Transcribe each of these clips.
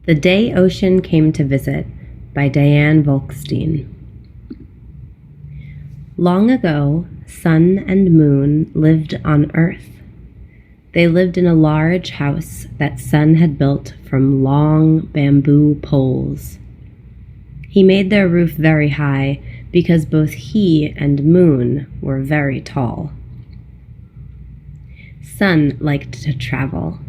The Day Ocean Came to Visit by Diane Volkstein. Long ago, Sun and Moon lived on Earth. They lived in a large house that Sun had built from long bamboo poles. He made their roof very high because both he and Moon were very tall. Sun liked to travel.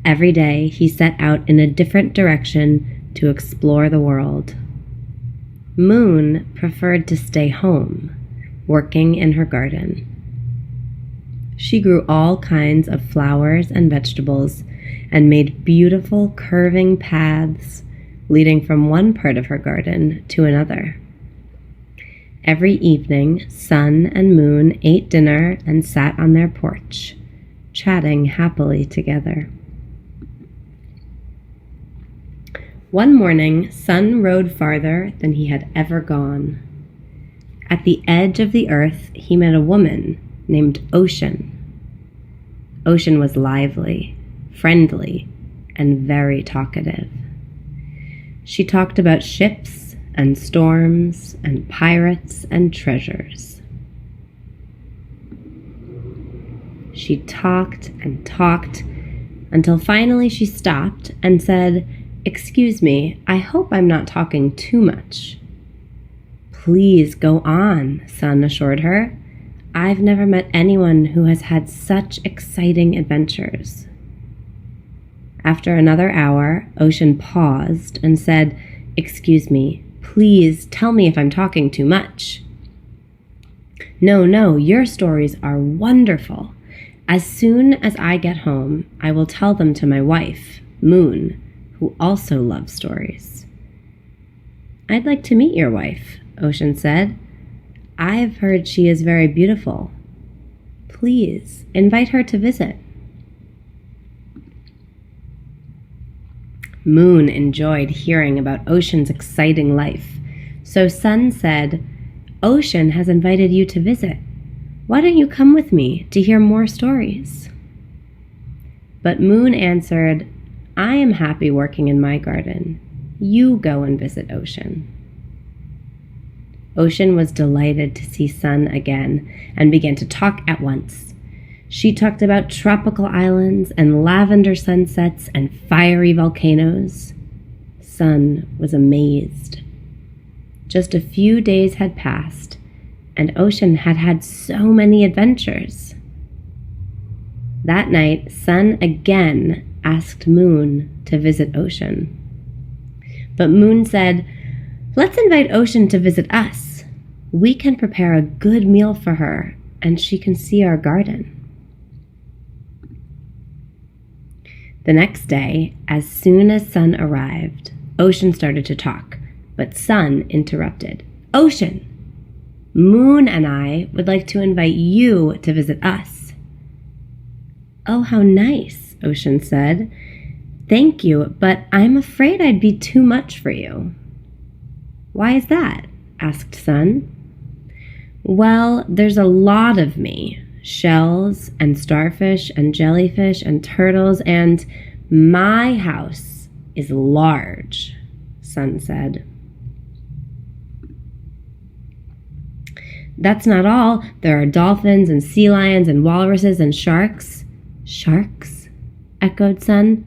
Every day he set out in a different direction to explore the world. Moon preferred to stay home, working in her garden. She grew all kinds of flowers and vegetables and made beautiful curving paths leading from one part of her garden to another. Every evening, Sun and Moon ate dinner and sat on their porch, chatting happily together. One morning, Sun rode farther than he had ever gone. At the edge of the earth, he met a woman named Ocean. Ocean was lively, friendly, and very talkative. She talked about ships and storms and pirates and treasures. She talked and talked until finally she stopped and said, "Excuse me, I hope I'm not talking too much." "Please go on," Sun assured her. "I've never met anyone who has had such exciting adventures." After another hour, Ocean paused and said, "Excuse me, please tell me if I'm talking too much." No, your stories are wonderful. As soon as I get home, I will tell them to my wife, Moon, who also loves stories." "I'd like to meet your wife," Ocean said. "I've heard she is very beautiful. Please invite her to visit." Moon enjoyed hearing about Ocean's exciting life, so Sun said, "Ocean has invited you to visit. Why don't you come with me to hear more stories?" But Moon answered, "I am happy working in my garden. You go and visit Ocean." Ocean was delighted to see Sun again and began to talk at once. She talked about tropical islands and lavender sunsets and fiery volcanoes. Sun was amazed. Just a few days had passed, and Ocean had had so many adventures. That night, Sun again asked Moon to visit Ocean. But Moon said, "Let's invite Ocean to visit us. We can prepare a good meal for her, and she can see our garden." The next day, as soon as Sun arrived, Ocean started to talk, but Sun interrupted. "Ocean, Moon and I would like to invite you to visit us." "Oh, how nice," Ocean said. "Thank you, but I'm afraid I'd be too much for you." "Why is that?" asked Sun. "Well, there's a lot of me. Shells and starfish and jellyfish and turtles, and my house is large," Sun said. "That's not all. There are dolphins and sea lions and walruses and sharks." "Sharks?" echoed Sun.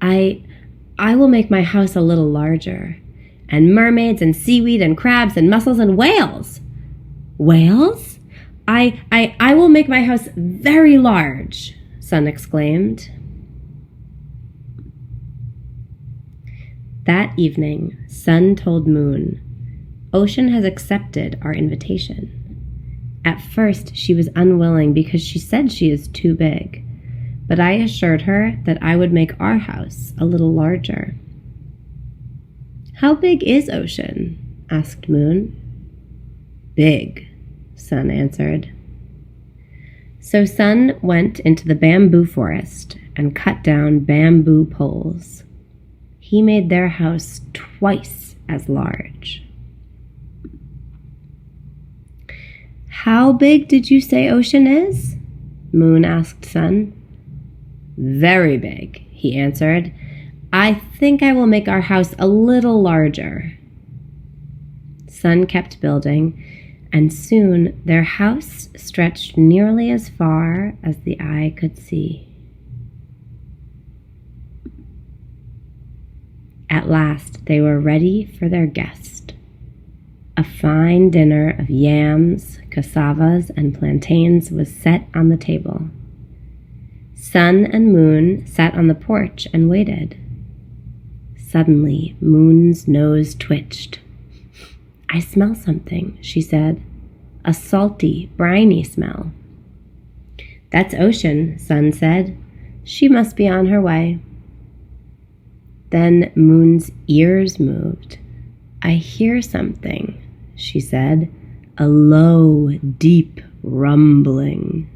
I will make my house a little larger. "And mermaids and seaweed and crabs and mussels and whales." "Whales? I will make my house very large," Sun exclaimed. That evening, Sun told Moon, "Ocean has accepted our invitation. At first, she was unwilling because she said she is too big, but I assured her that I would make our house a little larger." "How big is Ocean?" asked Moon. "Big," Sun answered. So Sun went into the bamboo forest and cut down bamboo poles. He made their house twice as large. "How big did you say Ocean is?" Moon asked Sun. "Very big," he answered. I think I will make our house a little larger. Sun kept building, and soon their house stretched nearly as far as the eye could see. At last they were ready for their guest. A fine dinner of yams, cassavas, and plantains was set on the table. Sun and Moon sat on the porch and waited. Suddenly, Moon's nose twitched. "I smell something," she said. "A salty, briny smell." "That's Ocean," Sun said. "She must be on her way." Then Moon's ears moved. "I hear something," she said. "A low, deep rumbling."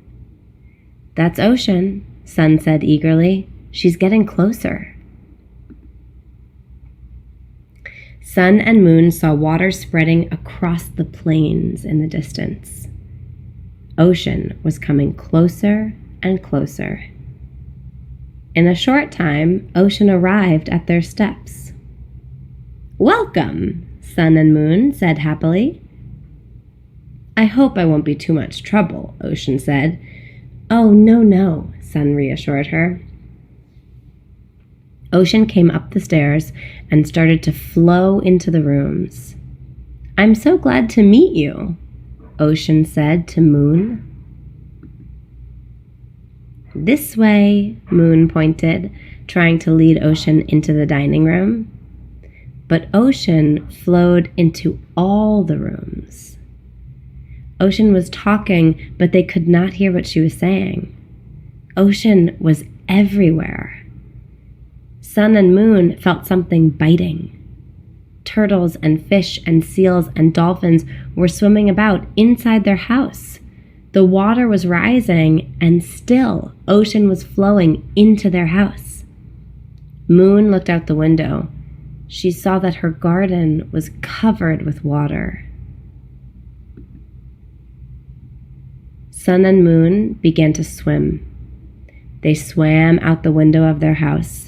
"That's Ocean," Sun said eagerly. "She's getting closer." Sun and Moon saw water spreading across the plains in the distance. Ocean was coming closer and closer. In a short time, Ocean arrived at their steps. "Welcome," Sun and Moon said happily. "I hope I won't be too much trouble," Ocean said. "Oh, no," Sun reassured her. Ocean came up the stairs and started to flow into the rooms. "I'm so glad to meet you," Ocean said to Moon. "This way," Moon pointed, trying to lead Ocean into the dining room. But Ocean flowed into all the rooms. Ocean was talking, but they could not hear what she was saying. Ocean was everywhere. Sun and Moon felt something biting. Turtles and fish and seals and dolphins were swimming about inside their house. The water was rising, and still Ocean was flowing into their house. Moon looked out the window. She saw that her garden was covered with water. Sun and Moon began to swim. They swam out the window of their house.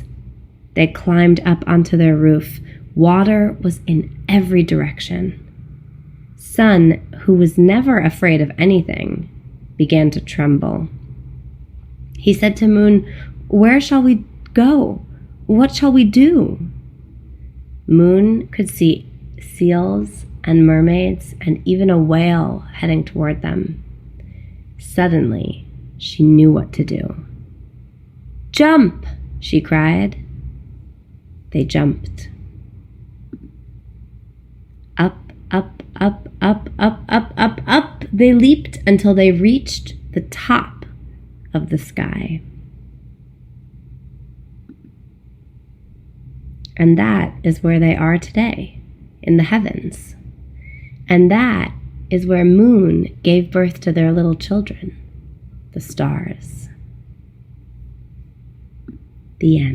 They climbed up onto their roof. Water was in every direction. Sun, who was never afraid of anything, began to tremble. He said to Moon, "Where shall we go? What shall we do?" Moon could see seals and mermaids and even a whale heading toward them. Suddenly, she knew what to do. "Jump!" she cried. They jumped. Up, up, up, up, up, up, up, up. They leaped until they reached the top of the sky. And that is where they are today, in the heavens. And that is where Moon gave birth to their little children, the stars. The end.